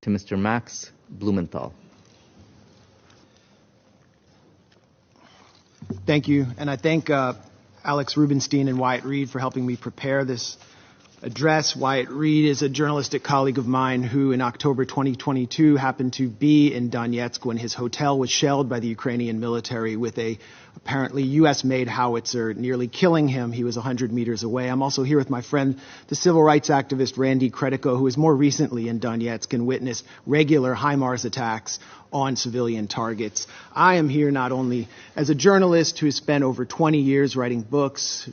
to Mr. Max Blumenthal. Thank you, and I thank Alex Rubenstein and Wyatt Reed for helping me prepare this address. Wyatt Reed is a journalistic colleague of mine who in October 2022 happened to be in Donetsk when his hotel was shelled by the Ukrainian military with a apparently U.S.-made howitzer, nearly killing him. He was 100 meters away. I'm also here with my friend, the civil rights activist Randy Kretico, who is more recently in Donetsk and witnessed regular HIMARS attacks on civilian targets. I am here not only as a journalist who has spent over 20 years writing books,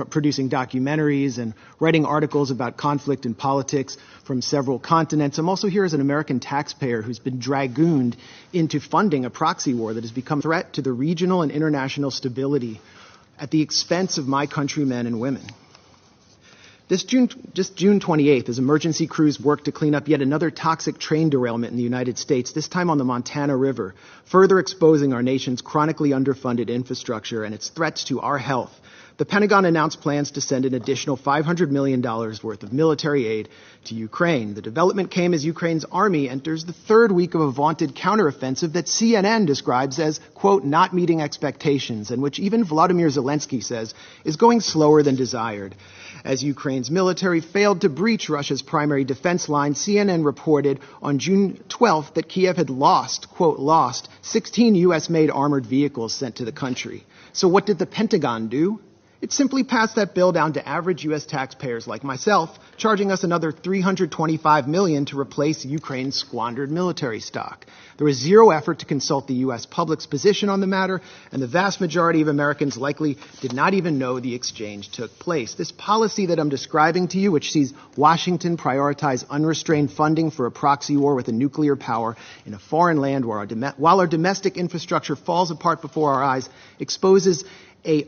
producing documentaries, and writing articles about conflict and politics from several continents. I'm also here as an American taxpayer who's been dragooned into funding a proxy war that has become a threat to the regional and international stability at the expense of my countrymen and women. Just June 28th, as emergency crews worked to clean up yet another toxic train derailment in the United States, this time on the Montana River, further exposing our nation's chronically underfunded infrastructure and its threats to our health, the Pentagon announced plans to send an additional $500 million worth of military aid to Ukraine. The development came as Ukraine's army enters the third week of a vaunted counteroffensive that CNN describes as, quote, not meeting expectations, and which even Volodymyr Zelensky says is going slower than desired. As Ukraine's military failed to breach Russia's primary defense line, CNN reported on June 12th that Kiev had lost, quote, lost 16 U.S.-made armored vehicles sent to the country. So what did the Pentagon do? It simply passed that bill down to average U.S. taxpayers like myself, charging us another $325 million to replace Ukraine's squandered military stock. There was zero effort to consult the U.S. public's position on the matter, and the vast majority of Americans likely did not even know the exchange took place. This policy that I'm describing to you, which sees Washington prioritize unrestrained funding for a proxy war with a nuclear power in a foreign land while our domestic infrastructure falls apart before our eyes, exposes a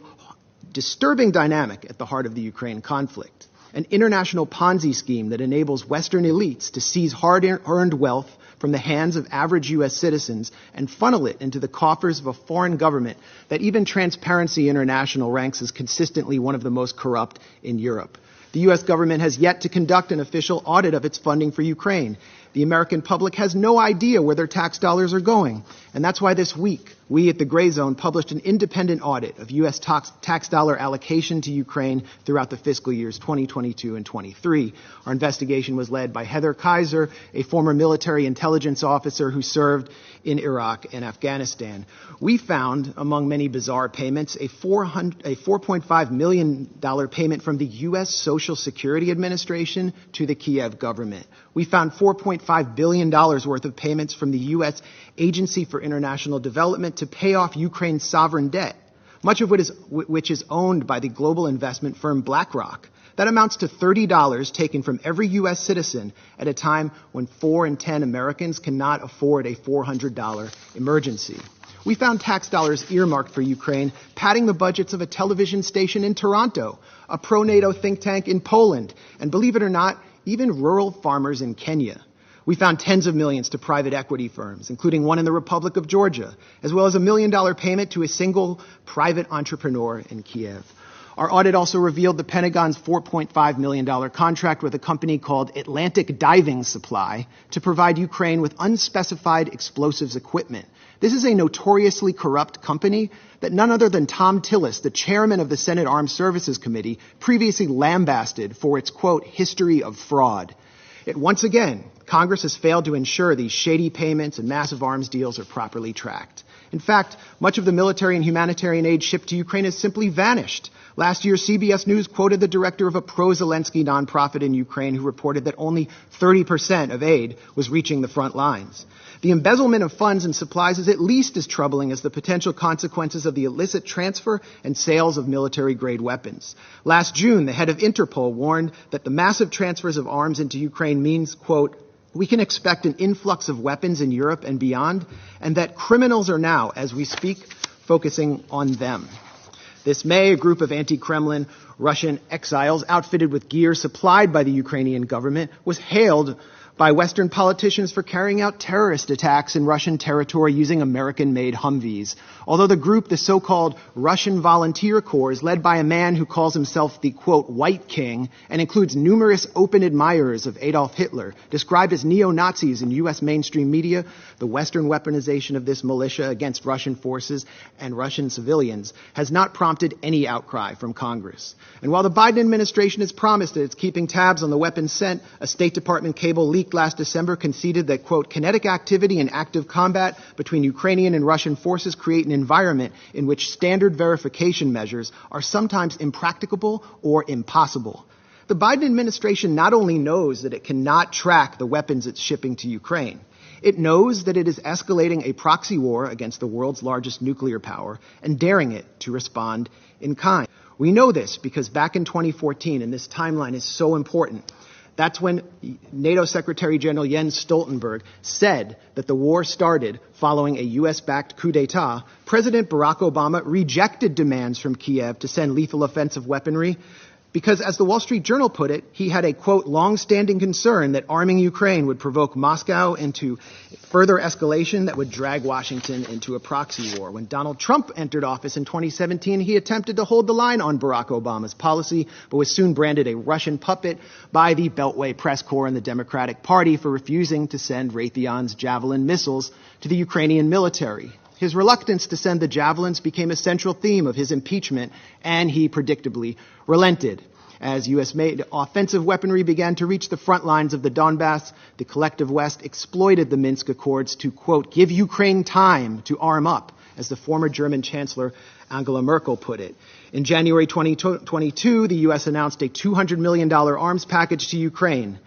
disturbing dynamic at the heart of the Ukraine conflict, an international Ponzi scheme that enables Western elites to seize hard-earned wealth from the hands of average U.S. citizens and funnel it into the coffers of a foreign government that even Transparency International ranks as consistently one of the most corrupt in Europe. The U.S. government has yet to conduct an official audit of its funding for Ukraine. The American public has no idea where their tax dollars are going. And that's why this week, we at the Gray Zone published an independent audit of U.S. tax dollar allocation to Ukraine throughout the fiscal years 2022 and 23. Our investigation was led by Heather Kaiser, a former military intelligence officer who served in Iraq and Afghanistan. We found, among many bizarre payments, a $4.5 million payment from the U.S. Social Security Administration to the Kiev government. We found $4.5 billion worth of payments from the U.S. Agency for International Development to pay off Ukraine's sovereign debt, much of which is owned by the global investment firm BlackRock. That amounts to $30 taken from every U.S. citizen at a time when 4 in 10 Americans cannot afford a $400 emergency. We found tax dollars earmarked for Ukraine, padding the budgets of a television station in Toronto, a pro-NATO think tank in Poland, and believe it or not, even rural farmers in Kenya. We found tens of millions to private equity firms, including one in the Republic of Georgia, as well as $1 million payment to a single private entrepreneur in Kiev. Our audit also revealed the Pentagon's $4.5 million contract with a company called Atlantic Diving Supply to provide Ukraine with unspecified explosives equipment. This is a notoriously corrupt company that none other than Tom Tillis, the chairman of the Senate Armed Services Committee, previously lambasted for its, quote, history of fraud. Yet once again, Congress has failed to ensure these shady payments and massive arms deals are properly tracked. In fact, much of the military and humanitarian aid shipped to Ukraine has simply vanished. Last year, CBS News quoted the director of a pro-Zelensky nonprofit in Ukraine who reported that only 30% of aid was reaching the front lines. The embezzlement of funds and supplies is at least as troubling as the potential consequences of the illicit transfer and sales of military-grade weapons. Last June, the head of Interpol warned that the massive transfers of arms into Ukraine means, quote, we can expect an influx of weapons in Europe and beyond, and that criminals are now, as we speak, focusing on them. This May, a group of anti-Kremlin Russian exiles outfitted with gear supplied by the Ukrainian government was hailed by Western politicians for carrying out terrorist attacks in Russian territory using American-made Humvees. Although the group, the so-called Russian Volunteer Corps, is led by a man who calls himself the, quote, White King, and includes numerous open admirers of Adolf Hitler, described as neo-Nazis in U.S. mainstream media, the Western weaponization of this militia against Russian forces and Russian civilians has not prompted any outcry from Congress. And while the Biden administration has promised that it's keeping tabs on the weapons sent, a State Department cable leaked last December conceded that, quote, kinetic activity and active combat between Ukrainian and Russian forces create an environment in which standard verification measures are sometimes impracticable or impossible. The Biden administration not only knows that it cannot track the weapons it's shipping to Ukraine, it knows that it is escalating a proxy war against the world's largest nuclear power and daring it to respond in kind. We know this because back in 2014, and this timeline is so important, that's when NATO Secretary General Jens Stoltenberg said that the war started following a U.S.-backed coup d'etat. President Barack Obama rejected demands from Kiev to send lethal offensive weaponry because, as the Wall Street Journal put it, he had a, quote, long-standing concern that arming Ukraine would provoke Moscow into further escalation that would drag Washington into a proxy war. When Donald Trump entered office in 2017, he attempted to hold the line on Barack Obama's policy, but was soon branded a Russian puppet by the Beltway press corps and the Democratic Party for refusing to send Raytheon's Javelin missiles to the Ukrainian military. His reluctance to send the Javelins became a central theme of his impeachment, and he predictably relented. As U.S.-made offensive weaponry began to reach the front lines of the Donbass, the collective West exploited the Minsk Accords to, quote, give Ukraine time to arm up, as the former German Chancellor Angela Merkel put it. In January 2022, the U.S. announced a $200 million arms package to Ukraine.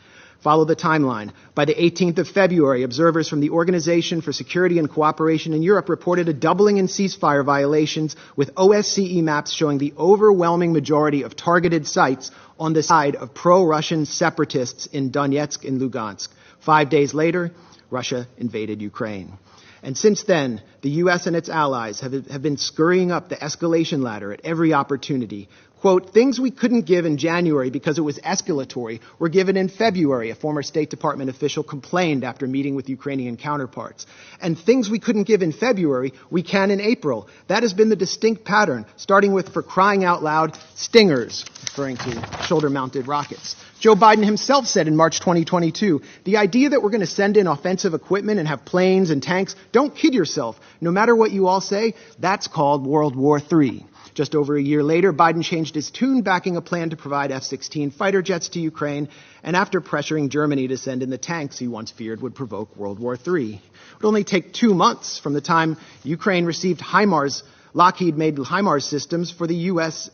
Follow the timeline. By the 18th of February, observers from the Organization for Security and Cooperation in Europe reported a doubling in ceasefire violations, with OSCE maps showing the overwhelming majority of targeted sites on the side of pro-Russian separatists in Donetsk and Lugansk. 5 days later, Russia invaded Ukraine. And since then, the U.S. and its allies have been scurrying up the escalation ladder at every opportunity. Quote, things we couldn't give in January because it was escalatory were given in February, a former State Department official complained after meeting with Ukrainian counterparts. And things we couldn't give in February, we can in April. That has been the distinct pattern, starting with, for crying out loud, Stingers, referring to shoulder-mounted rockets. Joe Biden himself said in March 2022, the idea that we're going to send in offensive equipment and have planes and tanks, don't kid yourself. No matter what you all say, that's called World War III. Just over a year later, Biden changed his tune, backing a plan to provide F-16 fighter jets to Ukraine, and after pressuring Germany to send in the tanks he once feared would provoke World War III. It would only take 2 months from the time Ukraine received HIMARS, Lockheed-made HIMARS systems for the U.S.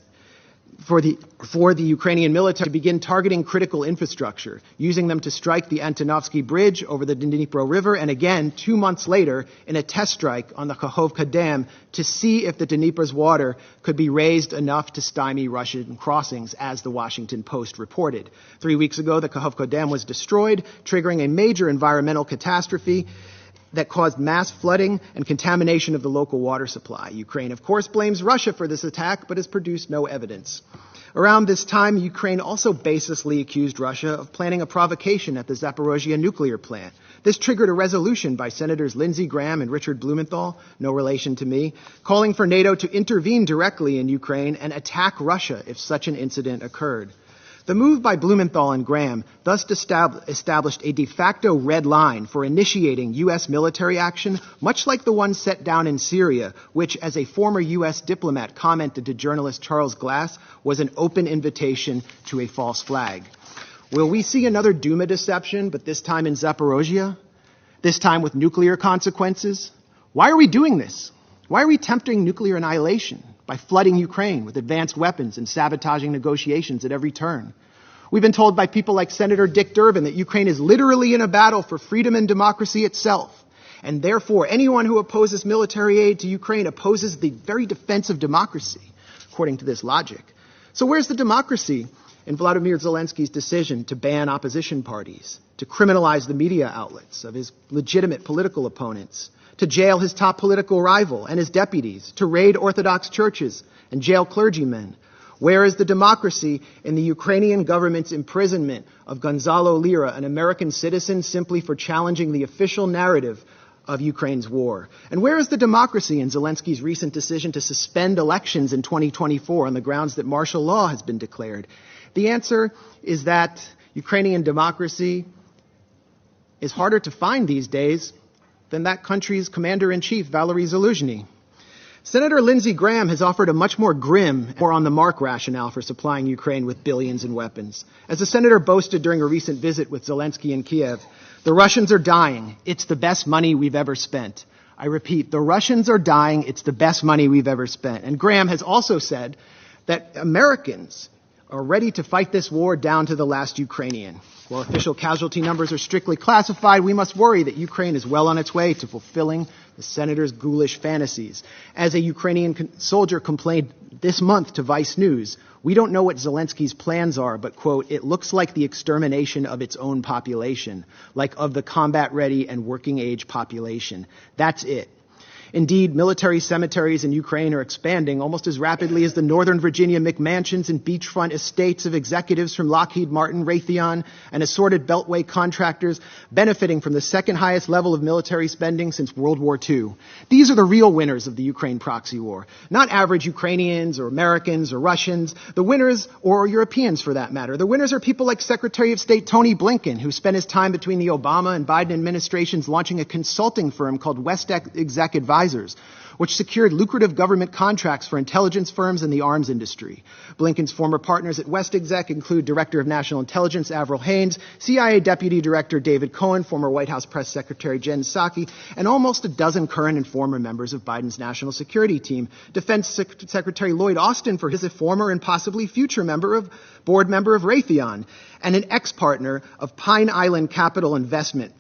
For the Ukrainian military to begin targeting critical infrastructure, using them to strike the Antonovsky Bridge over the Dnipro River, and again 2 months later in a test strike on the Kakhovka Dam to see if the Dnipro's water could be raised enough to stymie Russian crossings, as the Washington Post reported. 3 weeks ago, the Kakhovka Dam was destroyed, triggering a major environmental catastrophe that caused mass flooding and contamination of the local water supply. Ukraine, of course, blames Russia for this attack, but has produced no evidence. Around this time, Ukraine also baselessly accused Russia of planning a provocation at the Zaporozhye nuclear plant. This triggered a resolution by Senators Lindsey Graham and Richard Blumenthal, no relation to me, calling for NATO to intervene directly in Ukraine and attack Russia if such an incident occurred. The move by Blumenthal and Graham thus established a de facto red line for initiating U.S. military action, much like the one set down in Syria, which, as a former U.S. diplomat commented to journalist Charles Glass, was an open invitation to a false flag. Will we see another Duma deception, but this time in Zaporozhye? This time with nuclear consequences? Why are we doing this? Why are we tempting nuclear annihilation by flooding Ukraine with advanced weapons and sabotaging negotiations at every turn? We've been told by people like Senator Dick Durbin that Ukraine is literally in a battle for freedom and democracy itself. And therefore, anyone who opposes military aid to Ukraine opposes the very defense of democracy, according to this logic. So where's the democracy in Vladimir Zelensky's decision to ban opposition parties, to criminalize the media outlets of his legitimate political opponents, to jail his top political rival and his deputies, to raid Orthodox churches and jail clergymen? Where is the democracy in the Ukrainian government's imprisonment of Gonzalo Lira, an American citizen, simply for challenging the official narrative of Ukraine's war? And where is the democracy in Zelensky's recent decision to suspend elections in 2024 on the grounds that martial law has been declared? The answer is that Ukrainian democracy is harder to find these days than that country's commander-in-chief, Valery Zaluzhny. Senator Lindsey Graham has offered a much more grim, more on-the-mark rationale for supplying Ukraine with billions in weapons. As the senator boasted during a recent visit with Zelensky in Kiev, the Russians are dying. It's the best money we've ever spent. I repeat, the Russians are dying. It's the best money we've ever spent. And Graham has also said that Americans are ready to fight this war down to the last Ukrainian. While official casualty numbers are strictly classified, we must worry that Ukraine is well on its way to fulfilling the senator's ghoulish fantasies. As a Ukrainian soldier complained this month to Vice News, we don't know what Zelensky's plans are, but, quote, it looks like the extermination of its own population, like of the combat-ready and working-age population. That's it. Indeed, military cemeteries in Ukraine are expanding almost as rapidly as the Northern Virginia McMansions and beachfront estates of executives from Lockheed Martin, Raytheon, and assorted Beltway contractors benefiting from the second highest level of military spending since World War II. These are the real winners of the Ukraine proxy war, not average Ukrainians or Americans or Russians. The winners, or Europeans for that matter, the winners are people like Secretary of State Tony Blinken, who spent his time between the Obama and Biden administrations launching a consulting firm called West Exec Advisors, which secured lucrative government contracts for intelligence firms and the arms industry. Blinken's former partners at West Exec include Director of National Intelligence Avril Haines, CIA Deputy Director David Cohen, former White House Press Secretary Jen Psaki, and almost a dozen current and former members of Biden's national security team. Defense Secretary Lloyd Austin, for his former and possibly future board member of Raytheon, and an ex-partner of Pine Island Capital Investment,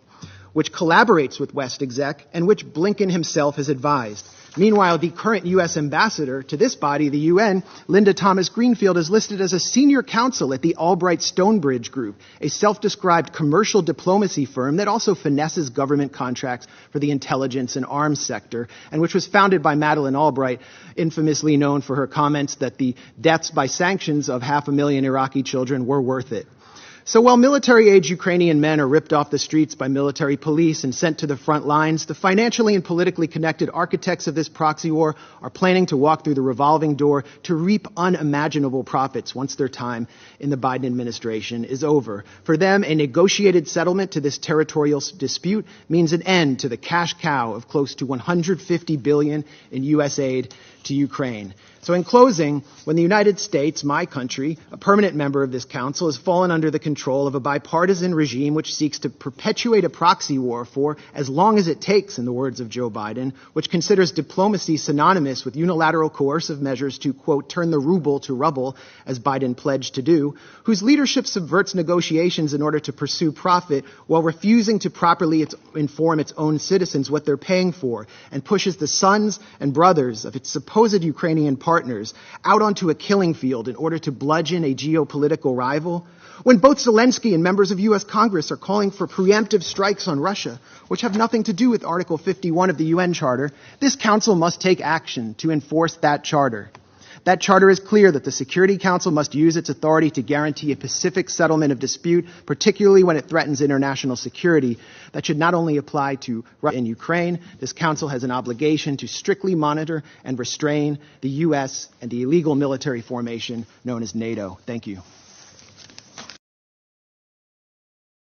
which collaborates with West Exec and which Blinken himself has advised. Meanwhile, the current U.S. ambassador to this body, the UN, Linda Thomas Greenfield, is listed as a senior counsel at the Albright Stonebridge Group, a self-described commercial diplomacy firm that also finesses government contracts for the intelligence and arms sector, and which was founded by Madeleine Albright, infamously known for her comments that the deaths by sanctions of 500,000 Iraqi children were worth it. So while military-age Ukrainian men are ripped off the streets by military police and sent to the front lines, the financially and politically connected architects of this proxy war are planning to walk through the revolving door to reap unimaginable profits once their time in the Biden administration is over. For them, a negotiated settlement to this territorial dispute means an end to the cash cow of close to $150 billion in U.S. aid to Ukraine. So in closing, when the United States, my country, a permanent member of this council, has fallen under the control of a bipartisan regime which seeks to perpetuate a proxy war for as long as it takes, in the words of Joe Biden, which considers diplomacy synonymous with unilateral coercive measures to, quote, turn the ruble to rubble, as Biden pledged to do, whose leadership subverts negotiations in order to pursue profit while refusing to properly inform its own citizens what they're paying for, and pushes the sons and brothers of its supposed Ukrainian partners out onto a killing field in order to bludgeon a geopolitical rival, when both Zelensky and members of U.S. Congress are calling for preemptive strikes on Russia, which have nothing to do with Article 51 of the UN Charter, this Council must take action to enforce that charter. That charter is clear that the Security Council must use its authority to guarantee a pacific settlement of dispute, particularly when it threatens international security. That should not only apply to Russia and Ukraine. This Council has an obligation to strictly monitor and restrain the U.S. and the illegal military formation known as NATO. Thank you.